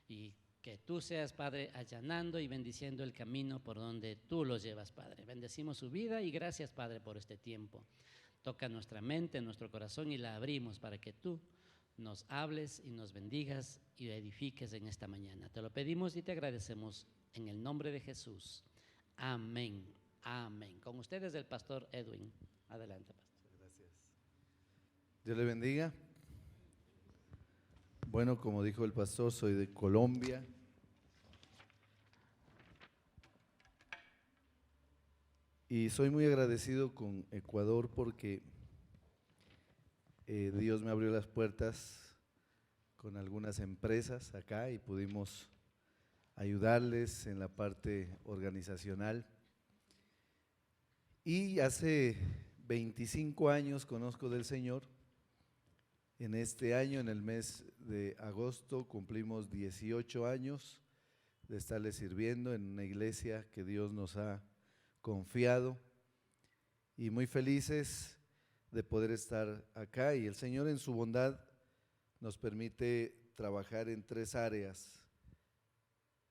y que tú seas, Padre, allanando y bendiciendo el camino por donde tú los llevas, Padre. Bendecimos su vida y gracias, Padre, por este tiempo. Toca nuestra mente, nuestro corazón y la abrimos para que tú nos hables y nos bendigas y edifiques en esta mañana. Te lo pedimos y te agradecemos en el nombre de Jesús. Amén. Amén. Con ustedes el pastor Edwin. Adelante, pastor. Gracias. Dios le bendiga. Bueno, como dijo el pastor, soy de Colombia. Y soy muy agradecido con Ecuador porque Dios me abrió las puertas con algunas empresas acá y pudimos ayudarles en la parte organizacional. Y hace 25 años conozco del Señor. En este año, en el mes de agosto, cumplimos 18 años de estarle sirviendo en una iglesia que Dios nos ha confiado y muy felices de poder estar acá. Y el Señor en su bondad nos permite trabajar en 3 áreas.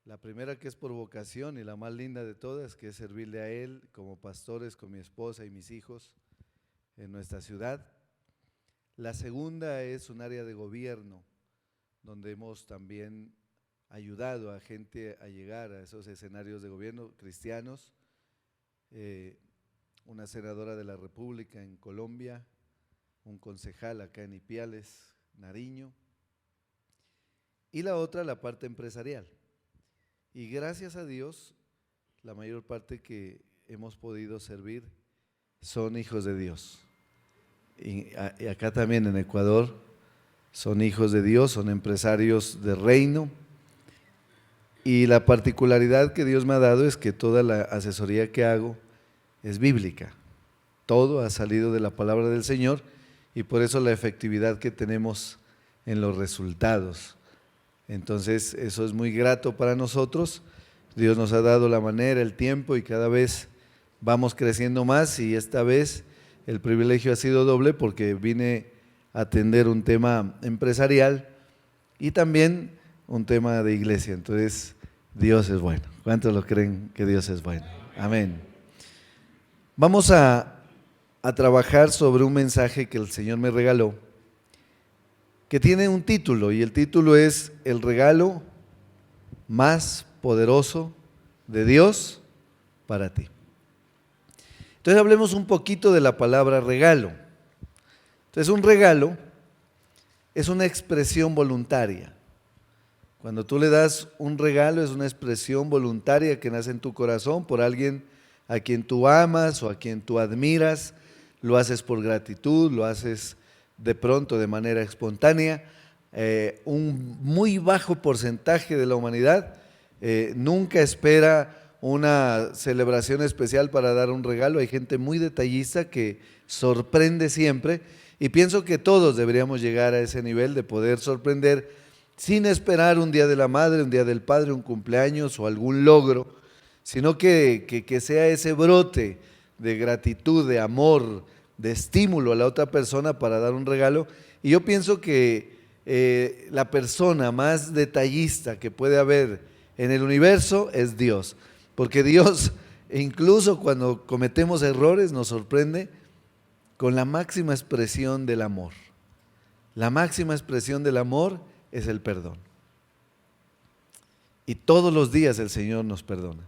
La primera, que es por vocación y la más linda de todas, que es servirle a Él como pastores con mi esposa y mis hijos en nuestra ciudad. La segunda es un área de gobierno, donde hemos también ayudado a gente a llegar a esos escenarios de gobierno cristianos. Una senadora de la República en Colombia, un concejal acá en Ipiales, Nariño, y la otra, la parte empresarial. Y gracias a Dios, la mayor parte que hemos podido servir son hijos de Dios. Y acá también en Ecuador son hijos de Dios, son empresarios de reino. Y la particularidad que Dios me ha dado es que toda la asesoría que hago es bíblica. Todo ha salido de la palabra del Señor y por eso la efectividad que tenemos en los resultados. Entonces eso es muy grato para nosotros. Dios nos ha dado la manera, el tiempo y cada vez vamos creciendo más, y esta vez el privilegio ha sido doble porque vine a atender un tema empresarial y también un tema de iglesia. Entonces Dios es bueno. ¿Cuántos lo creen que Dios es bueno? Amén. Vamos a trabajar sobre un mensaje que el Señor me regaló, que tiene un título, y el título es El regalo más poderoso de Dios para ti. Entonces hablemos un poquito de la palabra regalo. Entonces un regalo es una expresión voluntaria. Cuando tú le das un regalo es una expresión voluntaria que nace en tu corazón por alguien a quien tú amas o a quien tú admiras. Lo haces por gratitud, lo haces de pronto de manera espontánea. Un muy bajo porcentaje de la humanidad nunca espera una celebración especial para dar un regalo. Hay gente muy detallista que sorprende siempre, y pienso que todos deberíamos llegar a ese nivel de poder sorprender sin esperar un día de la madre, un día del padre, un cumpleaños o algún logro, sino que sea ese brote de gratitud, de amor, de estímulo a la otra persona para dar un regalo. Y yo pienso que la persona más detallista que puede haber en el universo es Dios, porque Dios, incluso cuando cometemos errores, nos sorprende con la máxima expresión del amor. La máxima expresión del amor es el perdón. Y todos los días el Señor nos perdona.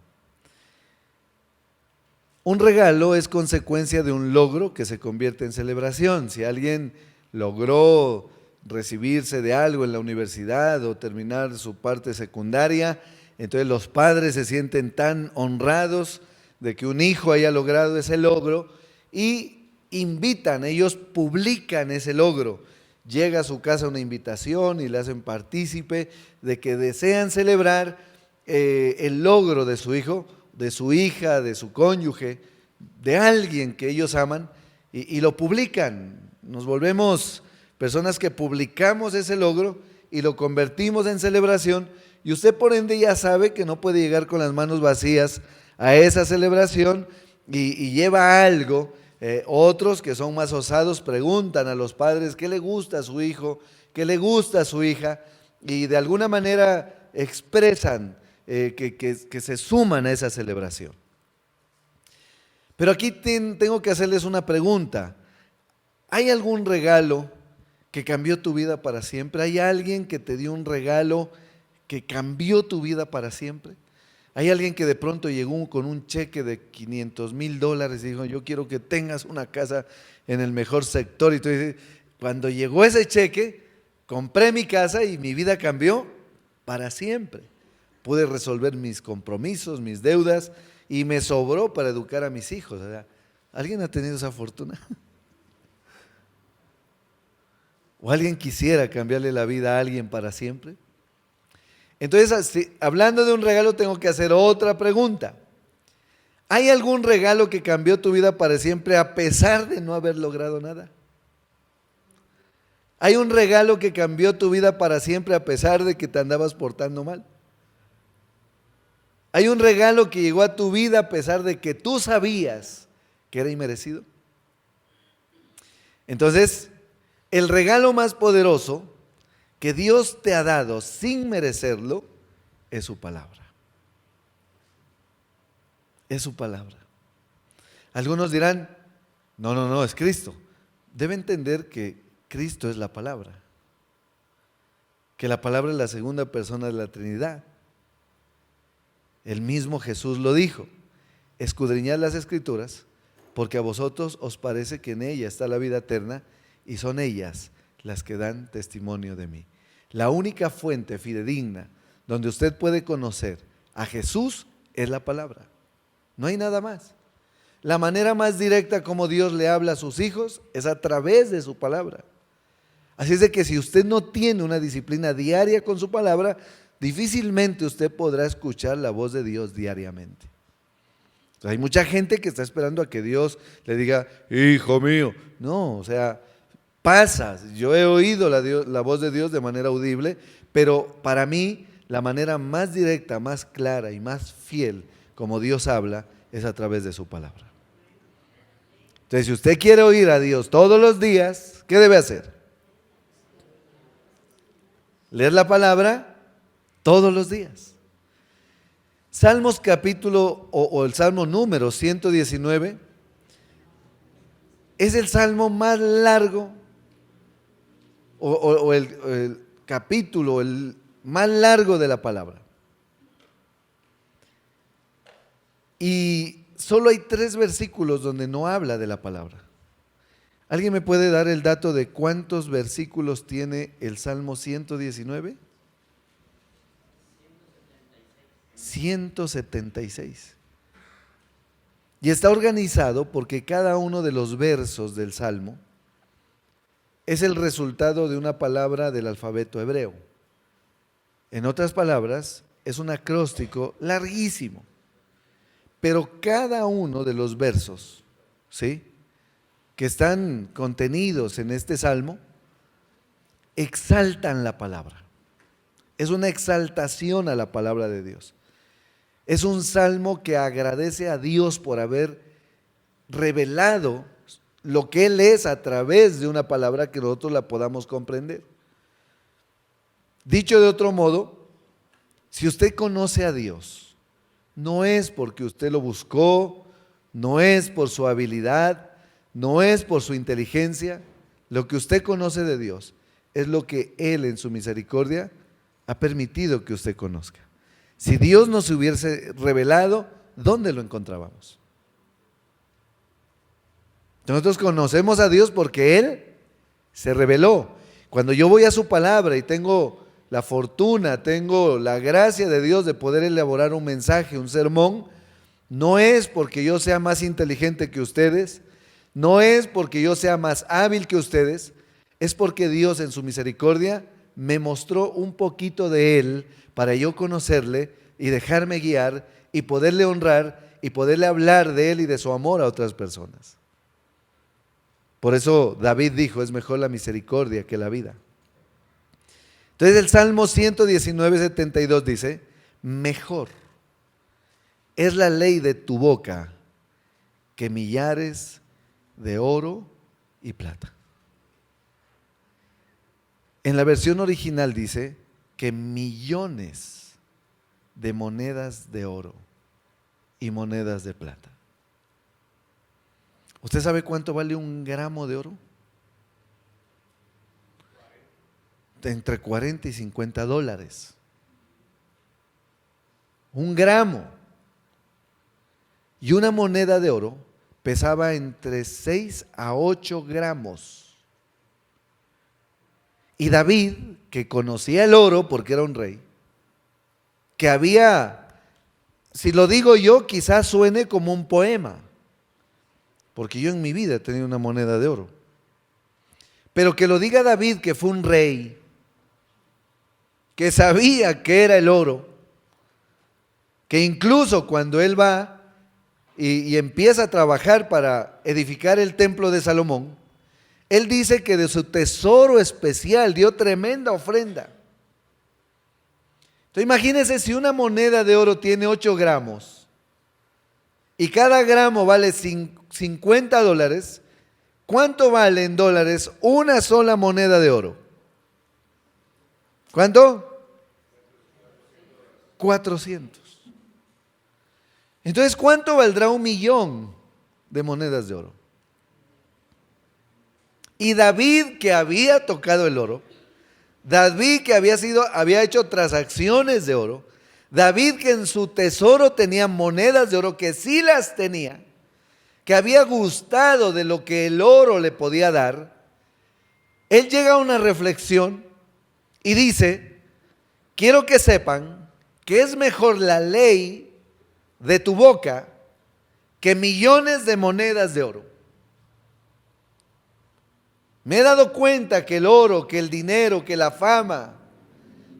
Un regalo es consecuencia de un logro que se convierte en celebración. Si alguien logró recibirse de algo en la universidad o terminar su parte secundaria, entonces los padres se sienten tan honrados de que un hijo haya logrado ese logro y invitan, ellos publican ese logro. Llega a su casa una invitación y le hacen partícipe de que desean celebrar el logro de su hijo, de su hija, de su cónyuge, de alguien que ellos aman, y lo publican. Nos volvemos personas que publicamos ese logro y lo convertimos en celebración, y usted por ende ya sabe que no puede llegar con las manos vacías a esa celebración y lleva algo. Otros que son más osados preguntan a los padres qué le gusta a su hijo, qué le gusta a su hija, y de alguna manera expresan, que se suman a esa celebración. Pero aquí tengo que hacerles una pregunta. ¿Hay algún regalo que cambió tu vida para siempre? ¿Hay alguien que te dio un regalo que cambió tu vida para siempre? ¿Hay alguien que de pronto llegó con un cheque de $500,000 y dijo, yo quiero que tengas una casa en el mejor sector? Y tú dices, cuando llegó ese cheque, compré mi casa y mi vida cambió para siempre. Pude resolver mis compromisos, mis deudas y me sobró para educar a mis hijos. O sea, ¿alguien ha tenido esa fortuna? ¿O alguien quisiera cambiarle la vida a alguien para siempre? Entonces, hablando de un regalo, tengo que hacer otra pregunta. ¿Hay algún regalo que cambió tu vida para siempre a pesar de no haber logrado nada? ¿Hay un regalo que cambió tu vida para siempre a pesar de que te andabas portando mal? ¿Hay un regalo que llegó a tu vida a pesar de que tú sabías que era inmerecido? Entonces, el regalo más poderoso que Dios te ha dado sin merecerlo es su palabra. Es su palabra. Algunos dirán, no, es Cristo. Debe entender que Cristo es la palabra, que la palabra es la segunda persona de la Trinidad. El mismo Jesús lo dijo: escudriñad las Escrituras, porque a vosotros os parece que en ella está la vida eterna, y son ellas las que dan testimonio de mí. La única fuente fidedigna donde usted puede conocer a Jesús es la palabra. No hay nada más. La manera más directa como Dios le habla a sus hijos es a través de su palabra. Así es de que si usted no tiene una disciplina diaria con su palabra, difícilmente usted podrá escuchar la voz de Dios diariamente. Entonces, hay mucha gente que está esperando a que Dios le diga, hijo mío. No, o sea, pasa. Yo he oído la voz de Dios de manera audible, pero para mí la manera más directa, más clara y más fiel como Dios habla es a través de su palabra. Entonces, si usted quiere oír a Dios todos los días, ¿qué debe hacer? Leer la palabra todos los días. Salmos capítulo o el Salmo número 119 es el salmo más largo o el capítulo el más largo de la palabra. Y solo hay 3 versículos donde no habla de la palabra. ¿Alguien me puede dar el dato de cuántos versículos tiene el Salmo 119? 176. Y está organizado porque cada uno de los versos del Salmo es el resultado de una palabra del alfabeto hebreo. En otras palabras, es un acróstico larguísimo. Pero cada uno de los versos, ¿sí?, que están contenidos en este salmo, exaltan la palabra. Es una exaltación a la palabra de Dios. Es un salmo que agradece a Dios por haber revelado lo que Él es a través de una palabra que nosotros la podamos comprender. Dicho de otro modo, si usted conoce a Dios, no es porque usted lo buscó, no es por su habilidad, no es por su inteligencia. Lo que usted conoce de Dios es lo que Él en su misericordia ha permitido que usted conozca. Si Dios nos hubiese revelado, ¿dónde lo encontrábamos? Nosotros conocemos a Dios porque Él se reveló. Cuando yo voy a su palabra y tengo la fortuna, tengo la gracia de Dios de poder elaborar un mensaje, un sermón, no es porque yo sea más inteligente que ustedes, no es porque yo sea más hábil que ustedes, es porque Dios en su misericordia me mostró un poquito de Él para yo conocerle y dejarme guiar y poderle honrar y poderle hablar de Él y de su amor a otras personas. Por eso David dijo, es mejor la misericordia que la vida. Entonces el Salmo 119, 72 dice, mejor es la ley de tu boca que millares de oro y plata. En la versión original dice que millones de monedas de oro y monedas de plata. ¿Usted sabe cuánto vale un gramo de oro? Entre 40 y 50 dólares. Un gramo. Y una moneda de oro pesaba entre 6 a 8 gramos. Y David, que conocía el oro porque era un rey, que había, si lo digo yo, quizás suene como un poema, porque yo en mi vida he tenido una moneda de oro. Pero que lo diga David, que fue un rey, que sabía que era el oro, que incluso cuando él va y empieza a trabajar para edificar el templo de Salomón, él dice que de su tesoro especial dio tremenda ofrenda. Entonces imagínense si una moneda de oro tiene 8 gramos y cada gramo vale 50 dólares, ¿cuánto vale en dólares una sola moneda de oro? ¿Cuánto? 400. Entonces, ¿cuánto valdrá 1.000.000 de monedas de oro? Y David, que había tocado el oro, David que había hecho transacciones de oro, David que en su tesoro tenía monedas de oro, que sí las tenía, que había gustado de lo que el oro le podía dar, él llega a una reflexión y dice: quiero que sepan que es mejor la ley de tu boca que millones de monedas de oro. Me he dado cuenta que el oro, que el dinero, que la fama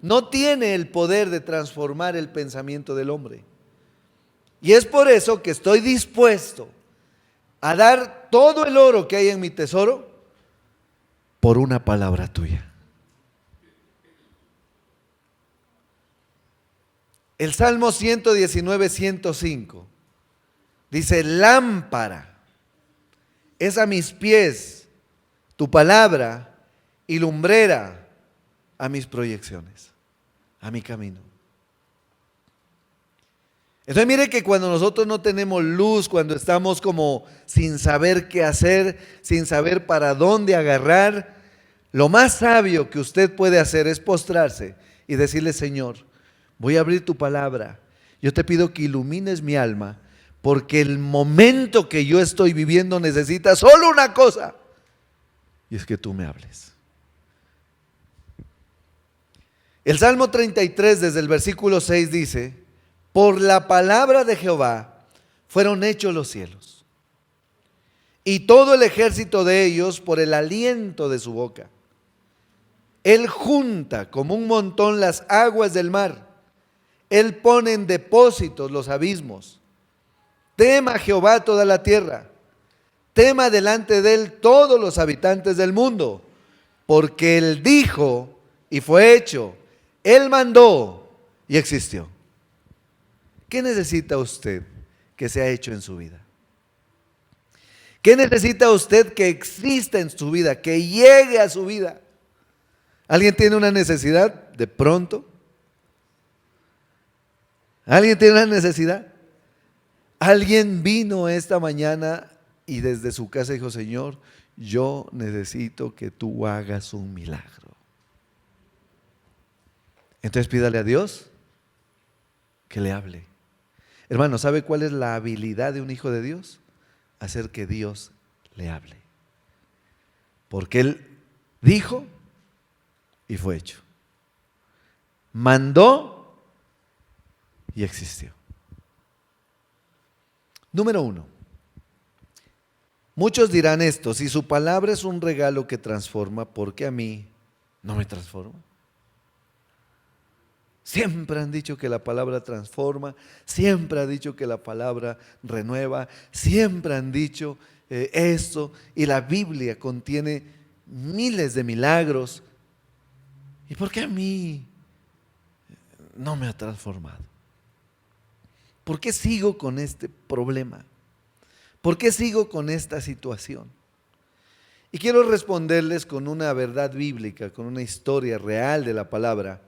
no tiene el poder de transformar el pensamiento del hombre. Y es por eso que estoy dispuesto a dar todo el oro que hay en mi tesoro por una palabra tuya. El Salmo 119, 105 dice: lámpara es a mis pies tu palabra y lumbrera a mis proyecciones, a mi camino. Entonces mire que cuando nosotros no tenemos luz, cuando estamos como sin saber qué hacer, sin saber para dónde agarrar, lo más sabio que usted puede hacer es postrarse y decirle: Señor, voy a abrir tu palabra. Yo te pido que ilumines mi alma, porque el momento que yo estoy viviendo necesita solo una cosa, y es que tú me hables. El Salmo 33 desde el versículo 6 dice: por la palabra de Jehová fueron hechos los cielos, y todo el ejército de ellos por el aliento de su boca. Él junta como un montón las aguas del mar. Él pone en depósitos los abismos. Tema Jehová toda la tierra. Tema delante de él todos los habitantes del mundo. Porque él dijo y fue hecho. Él mandó y existió. ¿Qué necesita usted que sea hecho en su vida? ¿Qué necesita usted que exista en su vida, que llegue a su vida? ¿Alguien tiene una necesidad de pronto? ¿Alguien tiene una necesidad? Alguien vino esta mañana y desde su casa dijo: Señor, yo necesito que tú hagas un milagro. Entonces pídale a Dios que le hable. Hermano, ¿sabe cuál es la habilidad de un hijo de Dios? Hacer que Dios le hable. Porque Él dijo y fue hecho. Mandó y existió. Número 1. Muchos dirán esto: si su palabra es un regalo que transforma, ¿por qué a mí no me transforma? Siempre han dicho que la palabra transforma, siempre han dicho que la palabra renueva, siempre han dicho esto, y la Biblia contiene miles de milagros. ¿Y por qué a mí no me ha transformado? ¿Por qué sigo con este problema? ¿Por qué sigo con esta situación? Y quiero responderles con una verdad bíblica, con una historia real de la palabra,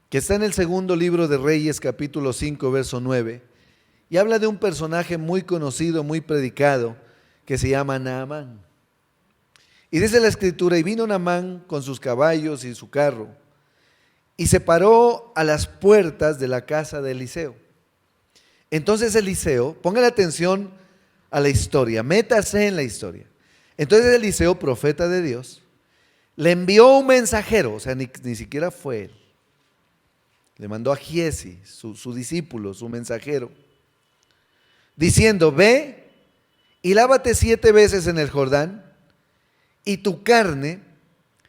que está en el segundo libro de Reyes, capítulo 5, verso 9, y habla de un personaje muy conocido, muy predicado, que se llama Naamán. Y dice la escritura, y vino Naamán con sus caballos y su carro, y se paró a las puertas de la casa de Eliseo. Entonces Eliseo, póngale atención a la historia, métase en la historia. Entonces Eliseo, profeta de Dios, le envió un mensajero, o sea, ni siquiera fue él. Le mandó a Giesi, su discípulo, su mensajero, diciendo, ve y lávate 7 veces en el Jordán, y tu carne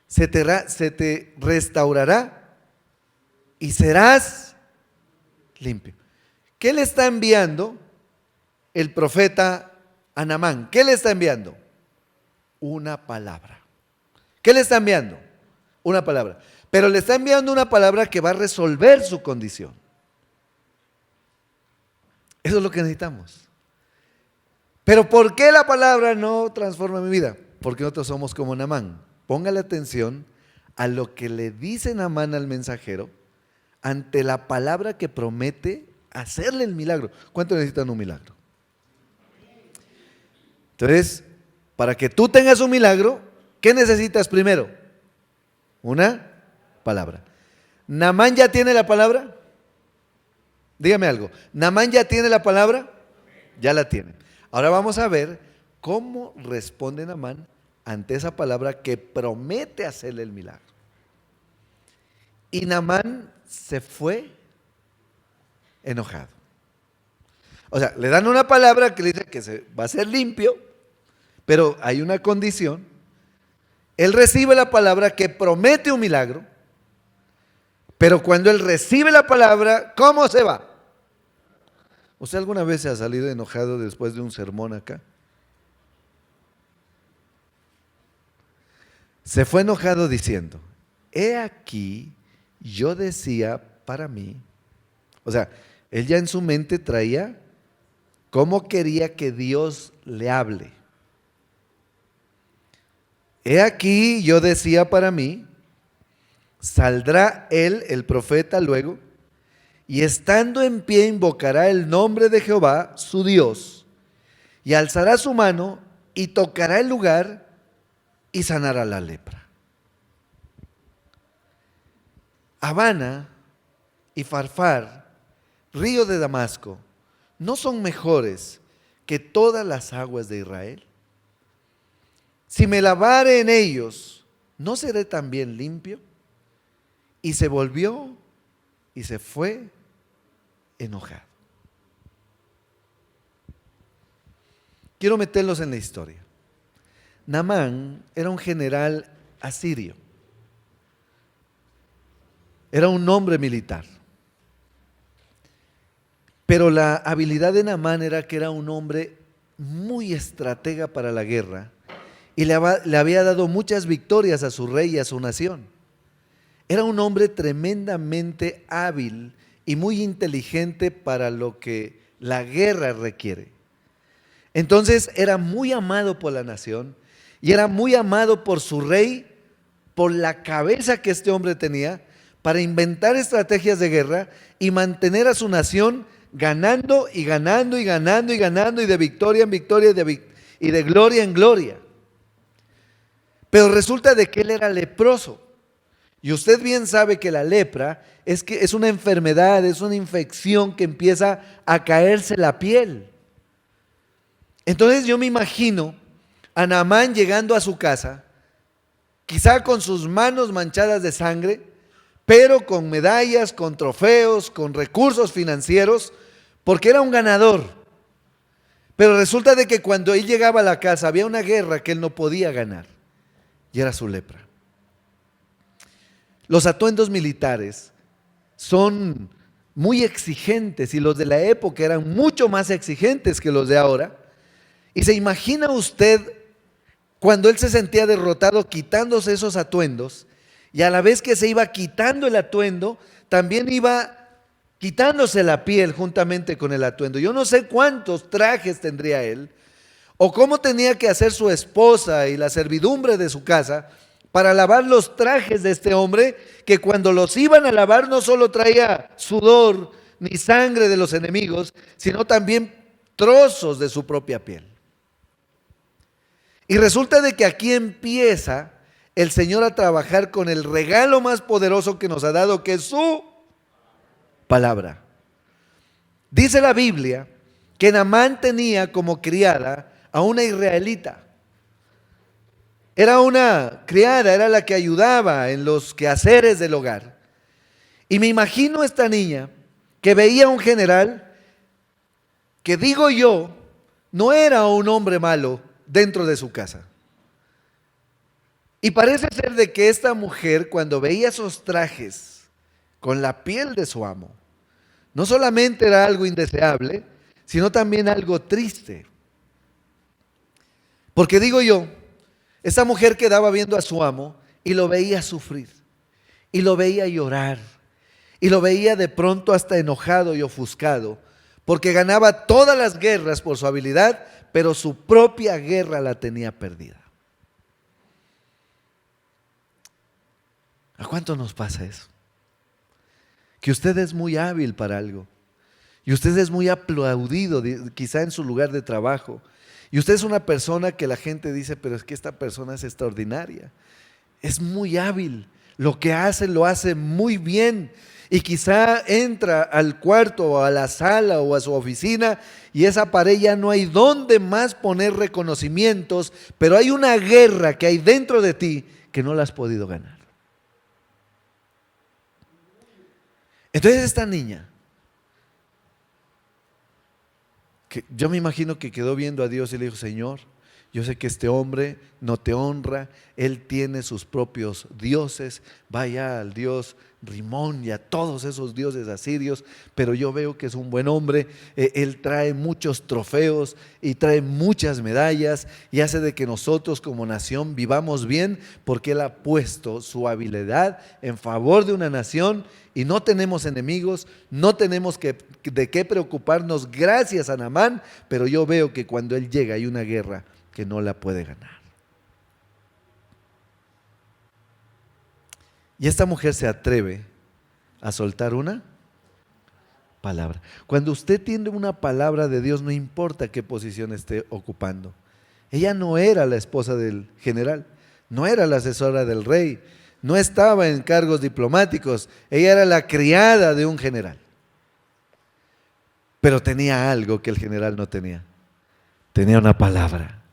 se te restaurará y serás limpio. ¿Qué le está enviando el profeta a Naamán? ¿Qué le está enviando? Una palabra. ¿Qué le está enviando? Una palabra. Pero le está enviando una palabra que va a resolver su condición. Eso es lo que necesitamos. Pero ¿por qué la palabra no transforma mi vida? Porque nosotros somos como Naamán. Póngale atención a lo que le dice Naamán al mensajero ante la palabra que promete hacerle el milagro. ¿Cuánto necesitan un milagro? Entonces, para que tú tengas un milagro, ¿qué necesitas primero? Una palabra. ¿Naamán ya tiene la palabra? Dígame algo. ¿Naamán ya tiene la palabra? Ya la tiene. Ahora vamos a ver cómo responde Naamán ante esa palabra que promete hacerle el milagro. Y Naamán se fue enojado. O sea, le dan una palabra que le dice que se va a ser limpio, pero hay una condición. Él recibe la palabra que promete un milagro, pero cuando él recibe la palabra, ¿cómo se va? ¿Usted alguna vez se ha salido enojado después de un sermón acá? Se fue enojado diciendo, he aquí, yo decía para mí, o sea, él ya en su mente traía cómo quería que Dios le hable. He aquí, yo decía para mí, saldrá él, el profeta, luego, y estando en pie invocará el nombre de Jehová, su Dios, y alzará su mano y tocará el lugar y sanará la lepra. Habana y Farfar, río de Damasco, ¿no son mejores que todas las aguas de Israel? Si me lavare en ellos, ¿no seré también limpio? Y se volvió y se fue enojado. Quiero meterlos en la historia. Naamán era un general asirio. Era un hombre militar. Pero la habilidad de Naamán era que era un hombre muy estratega para la guerra y le había dado muchas victorias a su rey y a su nación. Era un hombre tremendamente hábil y muy inteligente para lo que la guerra requiere. Entonces era muy amado por la nación y era muy amado por su rey, por la cabeza que este hombre tenía para inventar estrategias de guerra y mantener a su nación ganando y ganando y ganando y ganando y de victoria en victoria y de gloria en gloria. Pero resulta de que él era leproso. Y usted bien sabe que la lepra es una enfermedad, es una infección que empieza a caerse la piel. Entonces yo me imagino a Naamán llegando a su casa, quizá con sus manos manchadas de sangre, pero con medallas, con trofeos, con recursos financieros, porque era un ganador. Pero resulta de que cuando él llegaba a la casa había una guerra que él no podía ganar, y era su lepra. Los atuendos militares son muy exigentes y los de la época eran mucho más exigentes que los de ahora. Y se imagina usted cuando él se sentía derrotado quitándose esos atuendos y a la vez que se iba quitando el atuendo, también iba quitándose la piel juntamente con el atuendo. Yo no sé cuántos trajes tendría él o cómo tenía que hacer su esposa y la servidumbre de su casa para lavar los trajes de este hombre, que cuando los iban a lavar no solo traía sudor ni sangre de los enemigos, sino también trozos de su propia piel. Y resulta de que aquí empieza el Señor a trabajar con el regalo más poderoso que nos ha dado, que es su palabra. Dice la Biblia que Naamán tenía como criada a una israelita. Era una criada, era la que ayudaba en los quehaceres del hogar. Y me imagino esta niña que veía a un general que, digo yo, no era un hombre malo dentro de su casa. Y parece ser de que esta mujer, cuando veía esos trajes con la piel de su amo, no solamente era algo indeseable, sino también algo triste. Porque digo yo, esta mujer quedaba viendo a su amo y lo veía sufrir, y lo veía llorar, y lo veía de pronto hasta enojado y ofuscado, porque ganaba todas las guerras por su habilidad, pero su propia guerra la tenía perdida. ¿A cuánto nos pasa eso? Que usted es muy hábil para algo, y usted es muy aplaudido, quizá en su lugar de trabajo, y usted es una persona que la gente dice, pero es que esta persona es extraordinaria, es muy hábil, lo que hace lo hace muy bien, y quizá entra al cuarto o a la sala o a su oficina y esa pared ya no hay dónde más poner reconocimientos, pero hay una guerra que hay dentro de ti que no la has podido ganar. Entonces esta niña, que yo me imagino que quedó viendo a Dios y le dijo, Señor, yo sé que este hombre no te honra, él tiene sus propios dioses, vaya al dios Rimón y a todos esos dioses asirios, pero yo veo que es un buen hombre, él trae muchos trofeos y trae muchas medallas y hace de que nosotros como nación vivamos bien, porque él ha puesto su habilidad en favor de una nación y no tenemos enemigos, no tenemos de qué preocuparnos gracias a Naamán, pero yo veo que cuando él llega hay una guerra que no la puede ganar. Y esta mujer se atreve a soltar una palabra. Cuando usted tiene una palabra de Dios, no importa qué posición esté ocupando. Ella no era la esposa del general, no era la asesora del rey, no estaba en cargos diplomáticos, ella era la criada de un general. Pero tenía algo que el general no tenía. Tenía una palabra.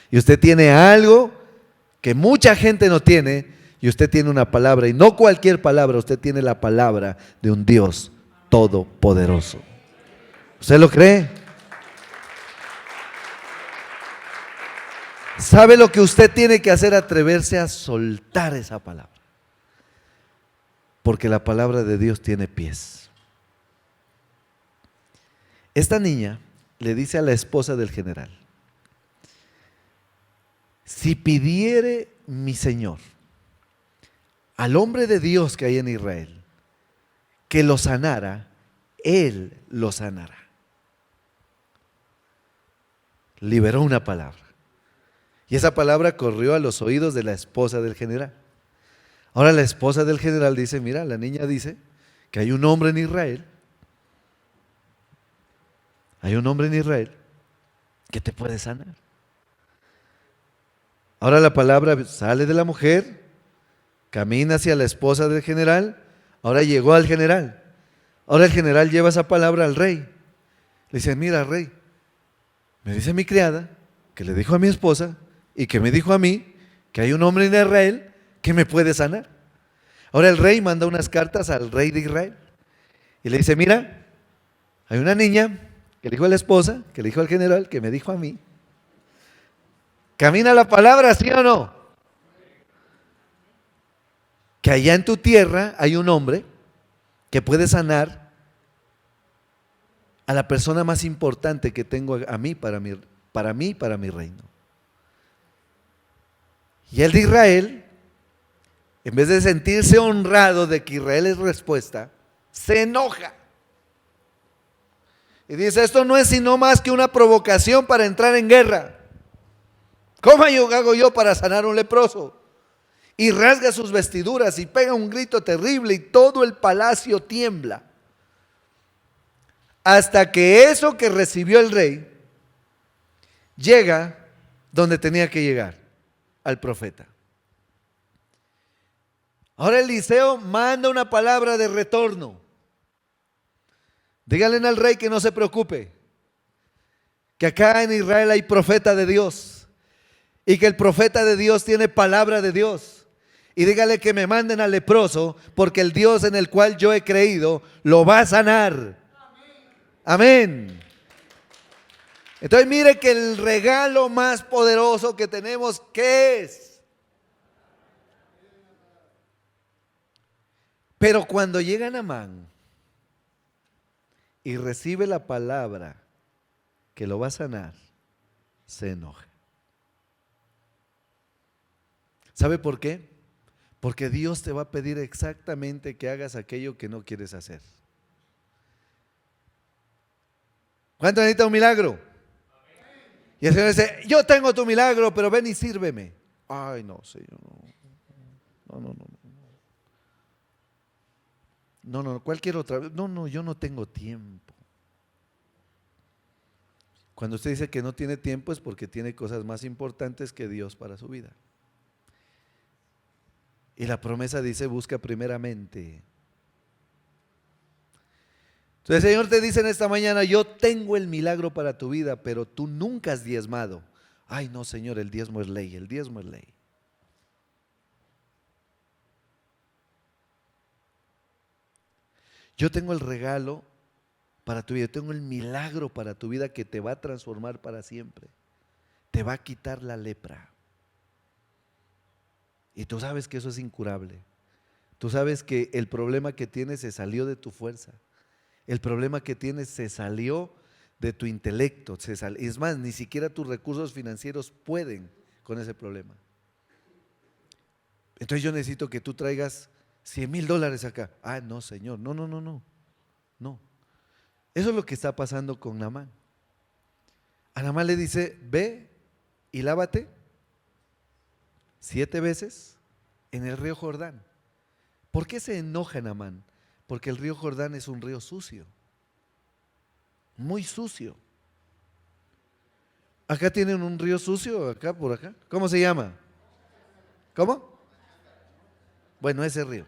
Y usted tiene algo que mucha gente no tiene, y usted tiene una palabra, y no cualquier palabra, usted tiene la palabra de un Dios todopoderoso. ¿Usted lo cree? ¿Sabe lo que usted tiene que hacer? Atreverse a soltar esa palabra. Porque la palabra de Dios tiene pies. Esta niña le dice a la esposa del general, si pidiere mi Señor al hombre de Dios que hay en Israel que lo sanara, Él lo sanará. Liberó una palabra. Y esa palabra corrió a los oídos de la esposa del general. Ahora la esposa del general dice, mira, la niña dice que hay un hombre en Israel, que te puede sanar. Ahora la palabra sale de la mujer, camina hacia la esposa del general, ahora llegó al general. Ahora el general lleva esa palabra al rey. Le dice, mira rey, me dice mi criada que le dijo a mi esposa y que me dijo a mí que hay un hombre en Israel que me puede sanar. Ahora el rey manda unas cartas al rey de Israel y le dice, mira, hay una niña que le dijo a la esposa, que le dijo al general, que me dijo a mí. ¿Camina la palabra, sí o no? Que allá en tu tierra hay un hombre que puede sanar a la persona más importante que tengo a mí, para mi reino. Y el de Israel, en vez de sentirse honrado de que Israel es respuesta, se enoja. Y dice, esto no es sino más que una provocación para entrar en guerra. ¿Cómo hago yo para sanar a un leproso? y rasga sus vestiduras y pega un grito terrible y todo el palacio tiembla. Hasta que eso que recibió el rey llega donde tenía que llegar, al profeta. Ahora Eliseo manda una palabra de retorno. Díganle al rey que no se preocupe, que acá en Israel hay profeta de Dios y que el profeta de Dios tiene palabra de Dios. Y dígale que me manden al leproso, porque el Dios en el cual yo he creído lo va a sanar. Amén. Entonces mire que el regalo más poderoso que tenemos, ¿qué es? Pero cuando llega Naamán y recibe la palabra que lo va a sanar, se enoja. ¿Sabe por qué? Porque Dios te va a pedir exactamente que hagas aquello que no quieres hacer. ¿Cuánto necesita un milagro? Y el Señor dice, yo tengo tu milagro, pero ven y sírveme. Ay, no, Señor, no. No, cualquier otra vez. No, yo no tengo tiempo. Cuando usted dice que no tiene tiempo es porque tiene cosas más importantes que Dios para su vida. Y la promesa dice, busca primeramente. Entonces el Señor te dice en esta mañana, yo tengo el milagro para tu vida, pero tú nunca has diezmado. Ay, no, Señor, el diezmo es ley, el diezmo es ley. Yo tengo el regalo para tu vida, yo tengo el milagro para tu vida que te va a transformar para siempre. Te va a quitar la lepra. Y tú sabes que eso es incurable. Tú sabes que el problema que tienes se salió de tu fuerza. El problema que tienes se salió de tu intelecto. Es más, ni siquiera tus recursos financieros pueden con ese problema. Entonces yo necesito que tú traigas $100,000 acá. Ah, no, Señor, no. Eso es lo que está pasando con Naamán. A Naamán le dice, ve y lávate 7 veces en el río Jordán. ¿Por qué se enoja Naamán? Porque el río Jordán es un río sucio, muy sucio. Acá tienen un río sucio, acá por acá. ¿Cómo se llama? ¿Cómo? Bueno, ese río.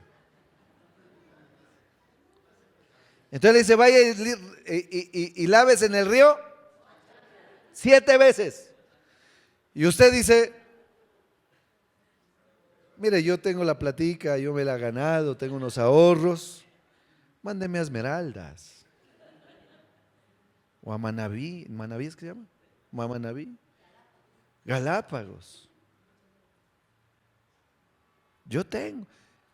Entonces le dice, vaya y laves en el río 7 veces. Y usted dice, mire, yo tengo la platica, yo me la he ganado, tengo unos ahorros. Mándeme a Esmeraldas o a Manabí. ¿Manabí es que se llama? ¿O a Manabí? Galápagos. Yo tengo.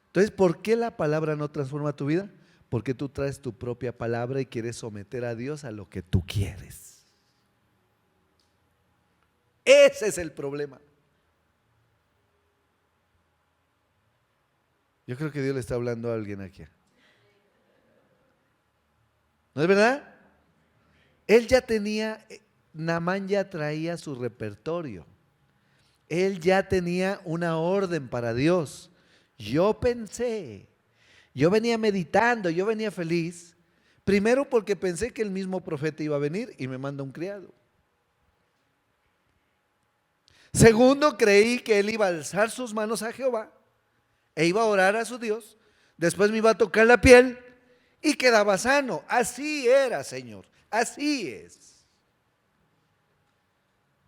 Entonces, ¿por qué la palabra no transforma tu vida? Porque tú traes tu propia palabra y quieres someter a Dios a lo que tú quieres. Ese es el problema. Yo creo que Dios le está hablando a alguien aquí. ¿No es verdad? Él ya tenía, Naamán ya traía su repertorio. Él ya tenía una orden para Dios. Yo pensé, yo venía meditando, yo venía feliz. Primero porque pensé que el mismo profeta iba a venir y me manda un criado. Segundo, creí que él iba a alzar sus manos a Jehová e iba a orar a su Dios. Después me iba a tocar la piel y quedaba sano. Así era, Señor, así es.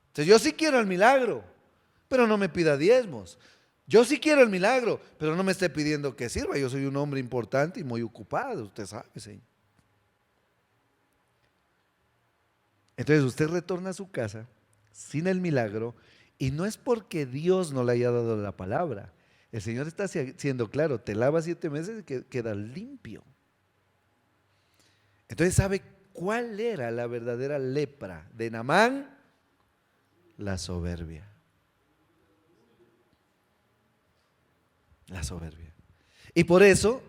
Entonces yo sí quiero el milagro, pero no me pida diezmos. Yo sí quiero el milagro, pero no me esté pidiendo que sirva. Yo soy un hombre importante y muy ocupado, usted sabe, Señor. Entonces usted retorna a su casa sin el milagro, y no es porque Dios no le haya dado la palabra. El Señor está siendo claro, te lavas 7 meses y quedas limpio. Entonces, ¿sabe cuál era la verdadera lepra de Naamán? La soberbia. La soberbia. Y por eso,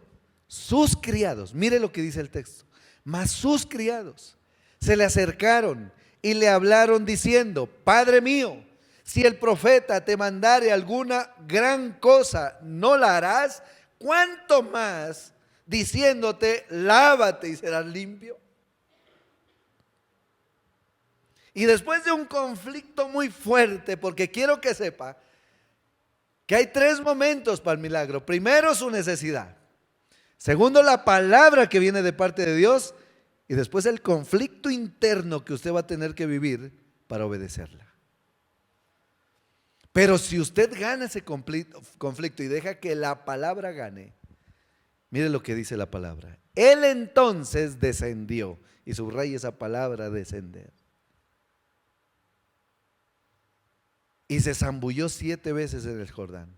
sus criados, mire lo que dice el texto, mas sus criados se le acercaron y le hablaron diciendo, Padre mío, Si el profeta te mandare alguna gran cosa, no la harás, ¿cuánto más diciéndote, lávate y serás limpio? Y después de un conflicto muy fuerte, porque quiero que sepa que hay 3 momentos para el milagro. Primero, su necesidad. Segundo, la palabra que viene de parte de Dios. Y después el conflicto interno que usted va a tener que vivir para obedecerla. Pero si usted gana ese conflicto y deja que la palabra gane, mire lo que dice la palabra. Él entonces descendió. Y subraya esa palabra, descender. Y se zambulló 7 veces en el Jordán,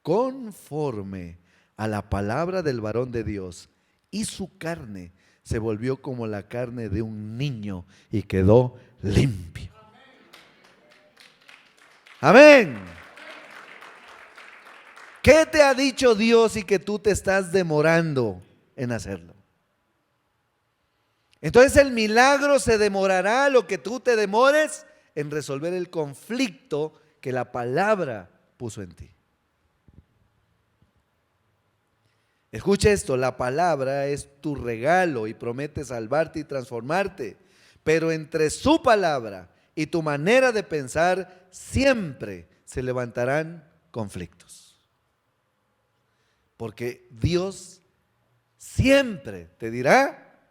conforme a la palabra del varón de Dios, y su carne se volvió como la carne de un niño y quedó limpio. Amén. ¿Qué te ha dicho Dios y que tú te estás demorando en hacerlo? Entonces el milagro se demorará lo que tú te demores en resolver el conflicto que la palabra puso en ti. Escucha esto, la palabra es tu regalo y promete salvarte y transformarte, pero entre su palabra y tu manera de pensar siempre se levantarán conflictos. Porque Dios siempre te dirá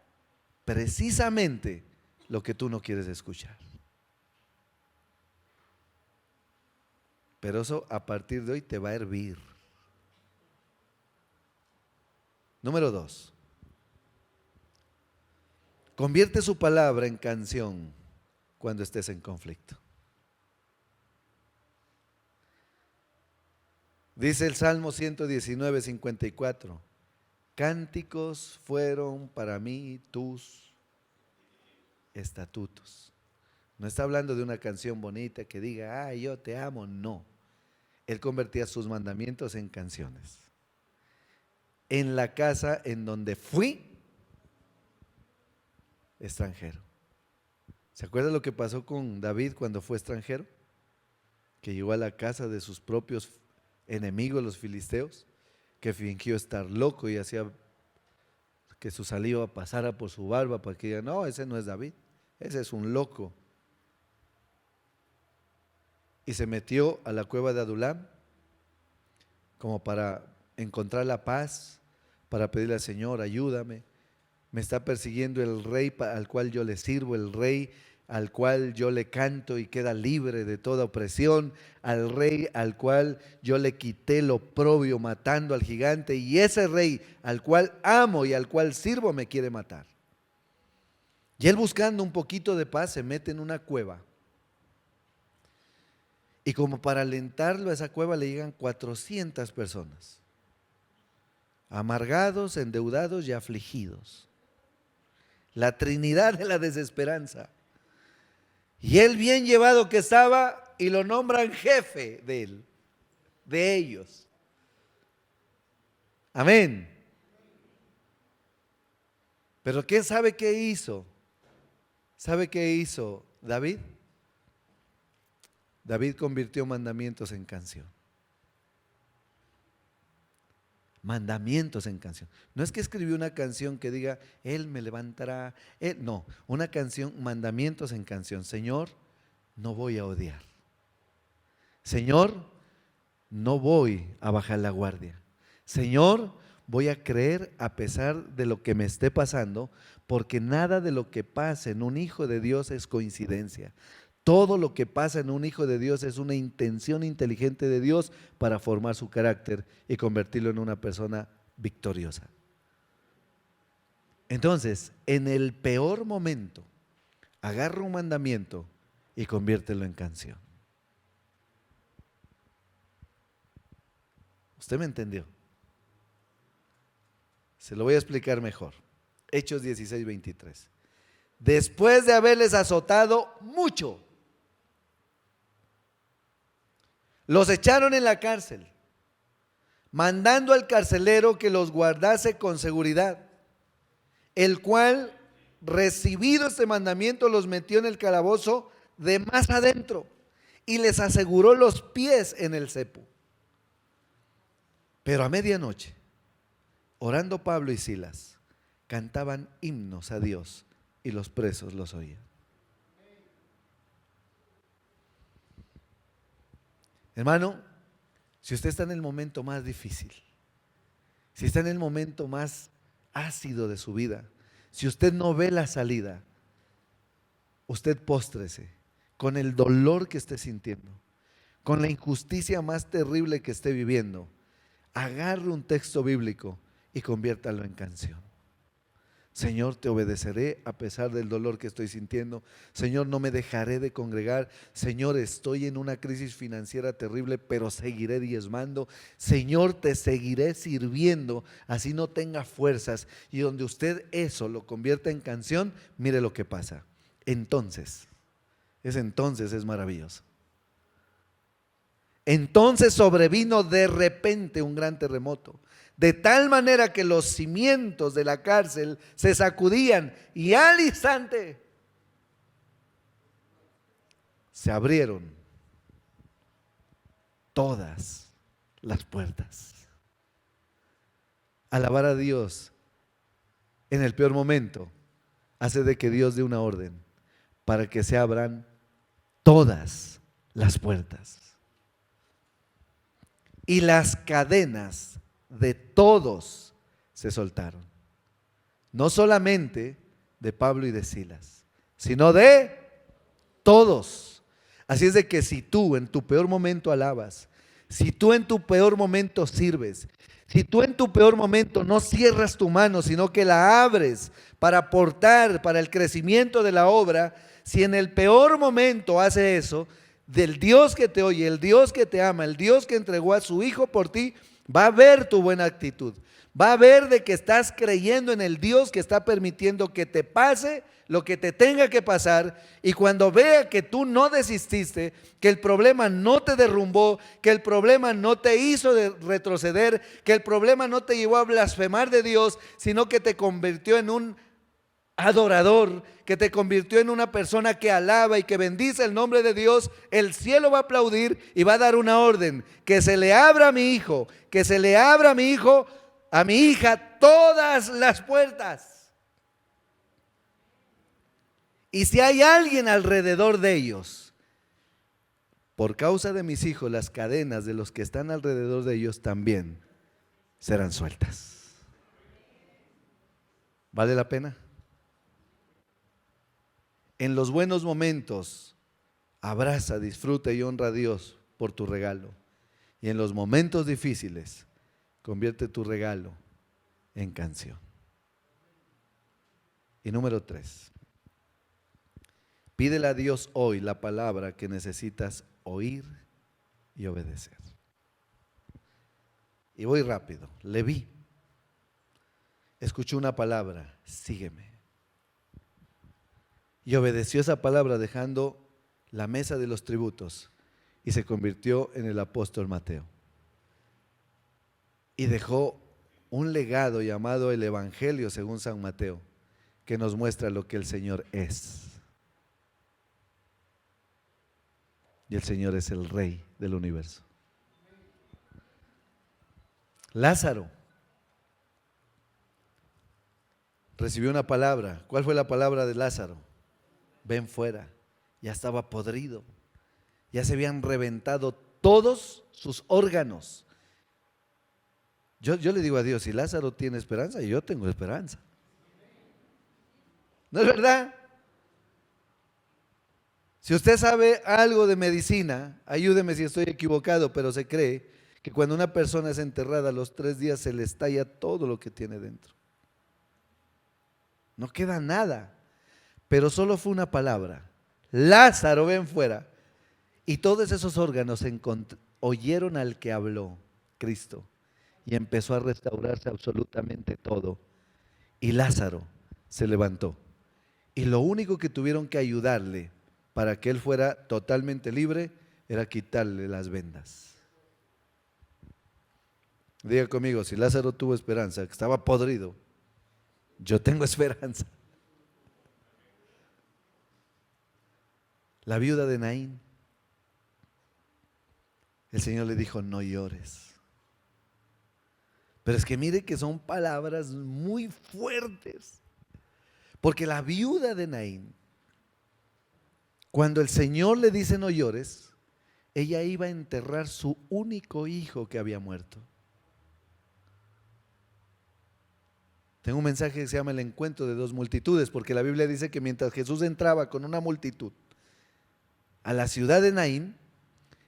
precisamente lo que tú no quieres escuchar. Pero eso a partir de hoy te va a hervir. Número 2. Convierte su palabra en canción cuando estés en conflicto. Dice el Salmo 119, 54. Cánticos fueron para mí tus estatutos. No está hablando de una canción bonita que diga, ay, yo te amo. No. Él convertía sus mandamientos en canciones. En la casa en donde fui extranjero. ¿Se acuerda lo que pasó con David cuando fue extranjero? Que llegó a la casa de sus propios enemigos, los filisteos, que fingió estar loco y hacía que su saliva pasara por su barba para que digan, no, ese no es David, ese es un loco. Y se metió a la cueva de Adulam como para encontrar la paz, para pedirle al Señor, ayúdame. Me está persiguiendo el rey al cual yo le sirvo, el rey al cual yo le canto y queda libre de toda opresión, al rey al cual yo le quité lo oprobio matando al gigante, y ese rey al cual amo y al cual sirvo me quiere matar. Y él, buscando un poquito de paz, se mete en una cueva. Y como para alentarlo a esa cueva le llegan 400 personas, amargados, endeudados y afligidos. La Trinidad de la desesperanza. Y él, bien llevado que estaba, y lo nombran jefe de él, de ellos. Amén. Pero ¿qué sabe qué hizo? ¿Sabe qué hizo David? David convirtió mandamientos en canción. Mandamientos en canción. No es que escribió una canción que diga, Él me levantará. No, una canción, mandamientos en canción. Señor, no voy a odiar. Señor, no voy a bajar la guardia. Señor, voy a creer a pesar de lo que me esté pasando, porque nada de lo que pasa en un hijo de Dios es coincidencia. Todo lo que pasa en un hijo de Dios es una intención inteligente de Dios para formar su carácter y convertirlo en una persona victoriosa. Entonces, en el peor momento, agarra un mandamiento y conviértelo en canción. ¿Usted me entendió? Se lo voy a explicar mejor. Hechos 16, 23. Después de haberles azotado mucho, los echaron en la cárcel, mandando al carcelero que los guardase con seguridad, el cual, recibido este mandamiento, los metió en el calabozo de más adentro y les aseguró los pies en el cepo. Pero a medianoche, orando Pablo y Silas, cantaban himnos a Dios y los presos los oían. Hermano, si usted está en el momento más difícil, si está en el momento más ácido de su vida, si usted no ve la salida, usted póstrese con el dolor que esté sintiendo, con la injusticia más terrible que esté viviendo. Agarre un texto bíblico y conviértalo en canción. Señor, te obedeceré a pesar del dolor que estoy sintiendo. Señor, no me dejaré de congregar. Señor, estoy en una crisis financiera terrible, pero seguiré diezmando. Señor, te seguiré sirviendo, así no tenga fuerzas. Y donde usted eso lo convierta en canción, mire lo que pasa. Entonces es maravilloso. Entonces sobrevino de repente un gran terremoto, de tal manera que los cimientos de la cárcel se sacudían y al instante se abrieron todas las puertas. Alabar a Dios en el peor momento hace de que Dios dé una orden para que se abran todas las puertas. Y las cadenas de todos se soltaron. No solamente de Pablo y de Silas, sino de todos. Así es de que si tú en tu peor momento alabas, si tú en tu peor momento sirves, si tú en tu peor momento no cierras tu mano, sino que la abres para aportar para el crecimiento de la obra, si en el peor momento hace eso, del Dios que te oye, el Dios que te ama, el Dios que entregó a su Hijo por ti, va a ver tu buena actitud, va a ver de que estás creyendo en el Dios que está permitiendo que te pase lo que te tenga que pasar, y cuando vea que tú no desististe, que el problema no te derrumbó, que el problema no te hizo retroceder, que el problema no te llevó a blasfemar de Dios, sino que te convirtió en un adorador, que te convirtió en una persona que alaba y que bendice el nombre de Dios, el cielo va a aplaudir y va a dar una orden: que se le abra a mi hijo, que se le abra a mi hijo, a mi hija, todas las puertas. Y si hay alguien alrededor de ellos, por causa de mis hijos, las cadenas de los que están alrededor de ellos también serán sueltas. ¿Vale la pena? En los buenos momentos, abraza, disfruta y honra a Dios por tu regalo. Y en los momentos difíciles, convierte tu regalo en canción. Y número 3, pídele a Dios hoy la palabra que necesitas oír y obedecer. Y voy rápido. Leví escuchó una palabra: sígueme. Y obedeció esa palabra dejando la mesa de los tributos y se convirtió en el apóstol Mateo. Y dejó un legado llamado el Evangelio según San Mateo, que nos muestra lo que el Señor es. Y el Señor es el Rey del universo. Lázaro recibió una palabra. ¿Cuál fue la palabra de Lázaro? Ven fuera. Ya estaba podrido, ya se habían reventado todos sus órganos. Yo le digo a Dios: si Lázaro tiene esperanza, yo tengo esperanza. ¿No es verdad? Si usted sabe algo de medicina, ayúdeme si estoy equivocado, pero se cree que cuando una persona es enterrada, a los 3 días se le estalla todo lo que tiene dentro. No queda nada. Pero solo fue una palabra: Lázaro, ven fuera. Y todos esos órganos oyeron al que habló, Cristo, y empezó a restaurarse absolutamente todo. Y Lázaro se levantó. Y lo único que tuvieron que ayudarle para que él fuera totalmente libre era quitarle las vendas. Diga conmigo: si Lázaro tuvo esperanza, que estaba podrido, yo tengo esperanza. La viuda de Naín el Señor le dijo: no llores. Pero es que mire que son palabras muy fuertes, porque la viuda de Naín, cuando el Señor le dice no llores, ella iba a enterrar su único hijo que había muerto. Tengo un mensaje que se llama el encuentro de dos multitudes, porque la Biblia dice que mientras Jesús entraba con una multitud a la ciudad de Naín,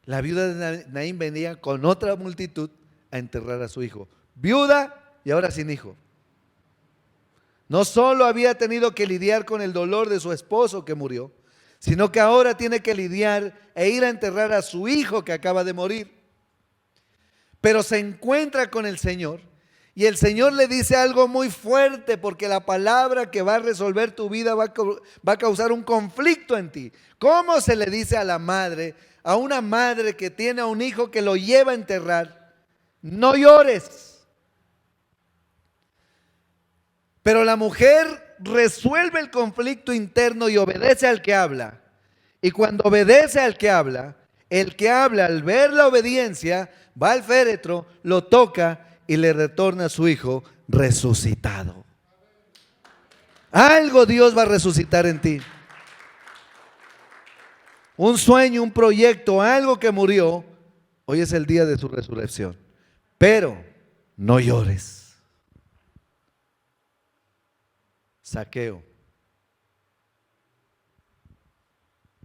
la viuda de Naín venía con otra multitud a enterrar a su hijo. Viuda y ahora sin hijo. No solo había tenido que lidiar con el dolor de su esposo que murió, sino que ahora tiene que lidiar e ir a enterrar a su hijo que acaba de morir. Pero se encuentra con el Señor y el Señor le dice algo muy fuerte, porque la palabra que va a resolver tu vida va a causar un conflicto en ti. ¿Cómo se le dice a la madre, a una madre que tiene a un hijo que lo lleva a enterrar: no llores? Pero la mujer resuelve el conflicto interno y obedece al que habla. Y cuando obedece al que habla, el que habla, al ver la obediencia, va al féretro, lo toca y le retorna a su hijo resucitado. Algo Dios va a resucitar en ti. Un sueño, un proyecto, algo que murió, hoy es el día de su resurrección. Pero no llores. Zaqueo,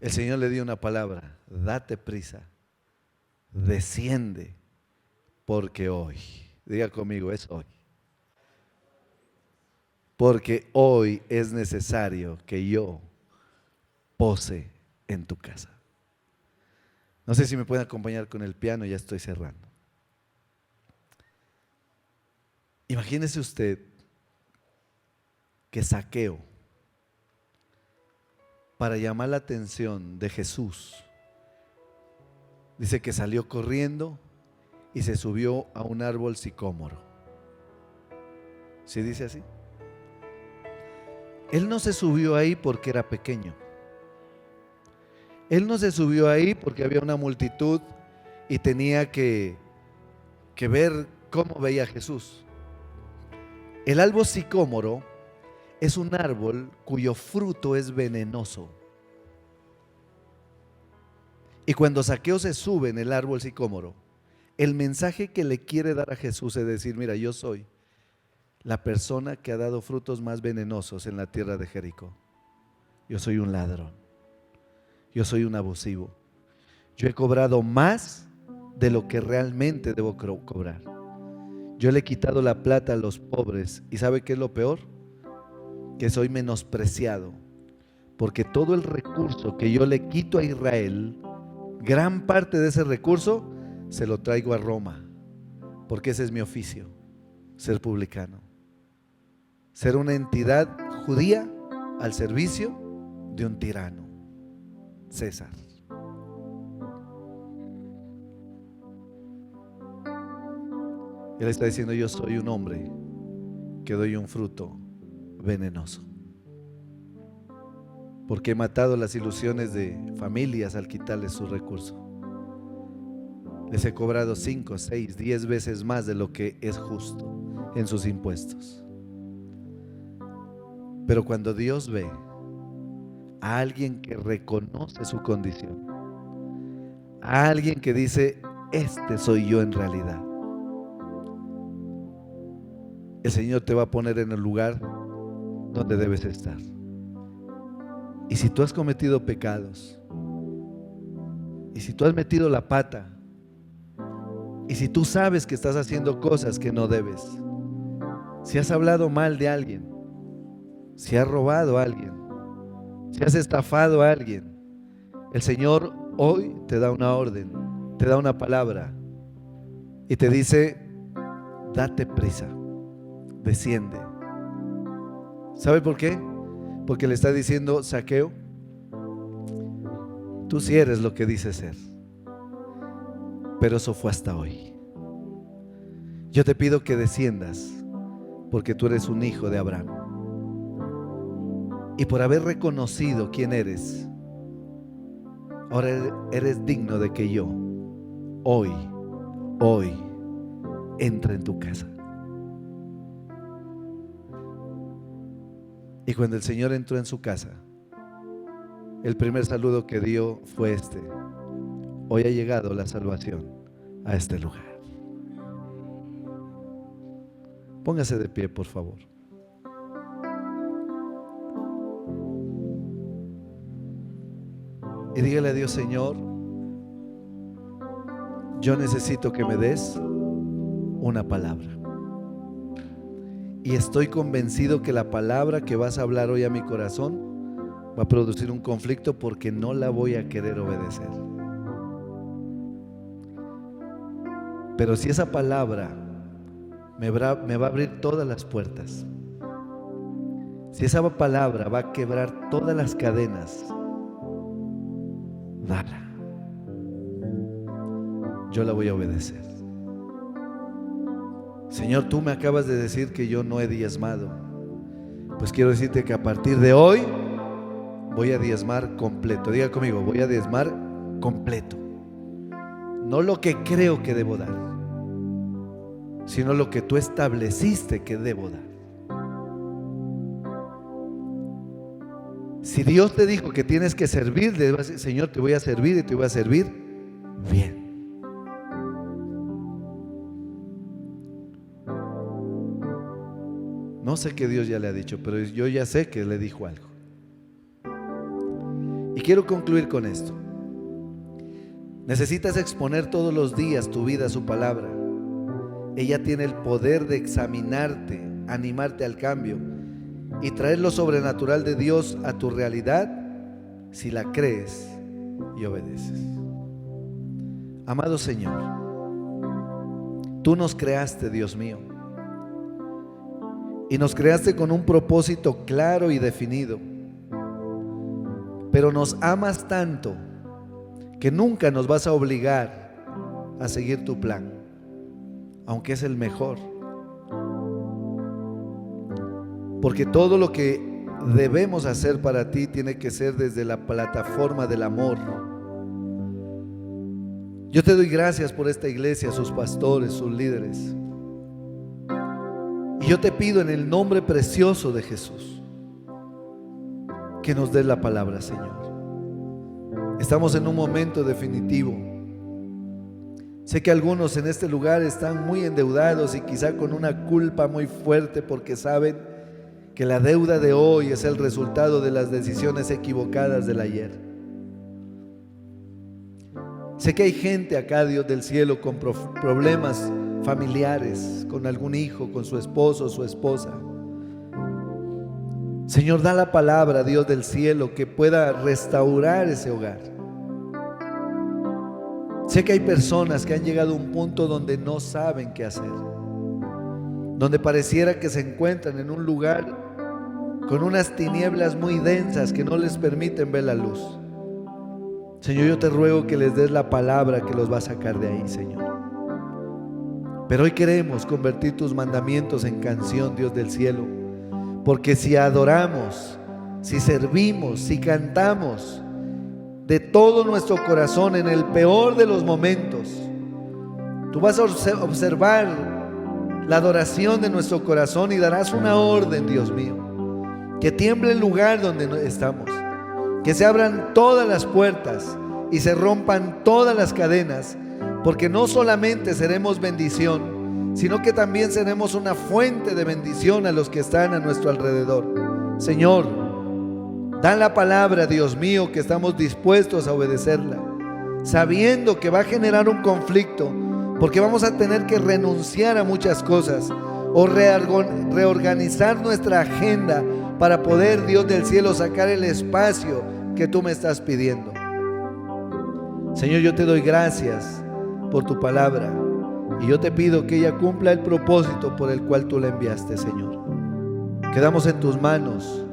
el Señor le dio una palabra: date prisa, desciende, porque hoy, diga conmigo, es hoy. Porque hoy es necesario que yo pose en tu casa. No sé si me pueden acompañar con el piano, ya estoy cerrando. Imagínese usted que Zaqueo, para llamar la atención de Jesús, dice que salió corriendo y se subió a un árbol sicómoro. ¿Sí dice así? Él no se subió ahí porque era pequeño. Él no se subió ahí porque había una multitud y tenía que ver cómo veía a Jesús. El árbol sicómoro es un árbol cuyo fruto es venenoso. Y cuando Zaqueo se sube en el árbol sicómoro, el mensaje que le quiere dar a Jesús es decir: mira, yo soy la persona que ha dado frutos más venenosos en la tierra de Jericó. Yo soy un ladrón. Yo soy un abusivo. Yo he cobrado más de lo que realmente debo cobrar. Yo le he quitado la plata a los pobres. ¿Y sabe qué es lo peor? Que soy menospreciado, porque todo el recurso que yo le quito a Israel, gran parte de ese recurso se lo traigo a Roma, porque ese es mi oficio: ser publicano, ser una entidad judía al servicio de un tirano, César. Él está diciendo: yo soy un hombre que doy un fruto venenoso, porque he matado las ilusiones de familias al quitarles su recurso. Les he cobrado 5, 6, 10 veces más de lo que es justo en sus impuestos. Pero cuando Dios ve a alguien que reconoce su condición, a alguien que dice: este soy yo en realidad, el Señor te va a poner en el lugar donde debes estar. Y si tú has cometido pecados, y si tú has metido la pata, y si tú sabes que estás haciendo cosas que no debes, si has hablado mal de alguien, si has robado a alguien, si has estafado a alguien, el Señor hoy te da una orden, te da una palabra y te dice: date prisa, desciende. ¿Sabe por qué? Porque le está diciendo: Zaqueo, tú sí eres lo que dices ser, pero eso fue hasta hoy. Yo te pido que desciendas, porque tú eres un hijo de Abraham, y por haber reconocido quién eres, ahora eres digno de que yo hoy, entra en tu casa. Y cuando el Señor entró en su casa, el primer saludo que dio fue este: hoy ha llegado la salvación a este lugar. Póngase de pie, por favor. Y dígale a Dios: Señor, yo necesito que me des una palabra. Y estoy convencido que la palabra que vas a hablar hoy a mi corazón va a producir un conflicto, porque no la voy a querer obedecer. Pero si esa palabra me va a abrir todas las puertas, si esa palabra va a quebrar todas las cadenas, dala. Yo la voy a obedecer. Señor, tú me acabas de decir que yo no he diezmado. Pues quiero decirte que a partir de hoy voy a diezmar completo. Diga conmigo: voy a diezmar completo. No lo que creo que debo dar, sino lo que tú estableciste que debo dar. Si Dios te dijo que tienes que servir, le vas a decir: Señor, te voy a servir y te voy a servir bien. No sé qué Dios ya le ha dicho, pero yo ya sé que le dijo algo. Y quiero concluir con esto. Necesitas exponer todos los días tu vida a su palabra. Ella tiene el poder de examinarte, animarte al cambio y traer lo sobrenatural de Dios a tu realidad si la crees y obedeces. Amado Señor, tú nos creaste, Dios mío, y nos creaste con un propósito claro y definido, pero nos amas tanto que nunca nos vas a obligar a seguir tu plan, aunque es el mejor, porque todo lo que debemos hacer para ti tiene que ser desde la plataforma del amor. Yo te doy gracias por esta iglesia, sus pastores, sus líderes, y yo te pido en el nombre precioso de Jesús que nos des la palabra, Señor. Estamos en un momento definitivo. Sé que algunos en este lugar están muy endeudados y quizá con una culpa muy fuerte, porque saben que la deuda de hoy es el resultado de las decisiones equivocadas del ayer. Sé que hay gente acá, Dios del cielo, con problemas familiares, con algún hijo, con su esposo o su esposa. Señor, da la palabra, Dios del cielo, que pueda restaurar ese hogar. Sé que hay personas que han llegado a un punto donde no saben qué hacer, donde pareciera que se encuentran en un lugar con unas tinieblas muy densas que no les permiten ver la luz. Señor, yo te ruego que les des la palabra que los va a sacar de ahí, Señor. Pero hoy queremos convertir tus mandamientos en canción, Dios del cielo, porque si adoramos, si servimos, si cantamos de todo nuestro corazón en el peor de los momentos, tú vas a observar la adoración de nuestro corazón y darás una orden, Dios mío, que tiemble el lugar donde estamos, que se abran todas las puertas y se rompan todas las cadenas, porque no solamente seremos bendición, sino que también seremos una fuente de bendición a los que están a nuestro alrededor. Señor, da la palabra, Dios mío, que estamos dispuestos a obedecerla, sabiendo que va a generar un conflicto, porque vamos a tener que renunciar a muchas cosas o reorganizar nuestra agenda para poder, Dios del cielo, sacar el espacio que tú me estás pidiendo. Señor, yo te doy gracias por tu palabra y yo te pido que ella cumpla el propósito por el cual tú la enviaste, Señor. Quedamos en tus manos,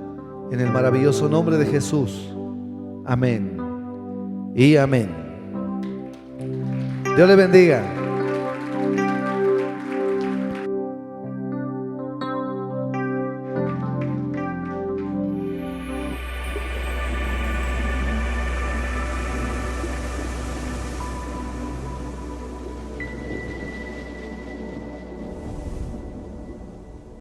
en el maravilloso nombre de Jesús. Amén y amén. Dios le bendiga.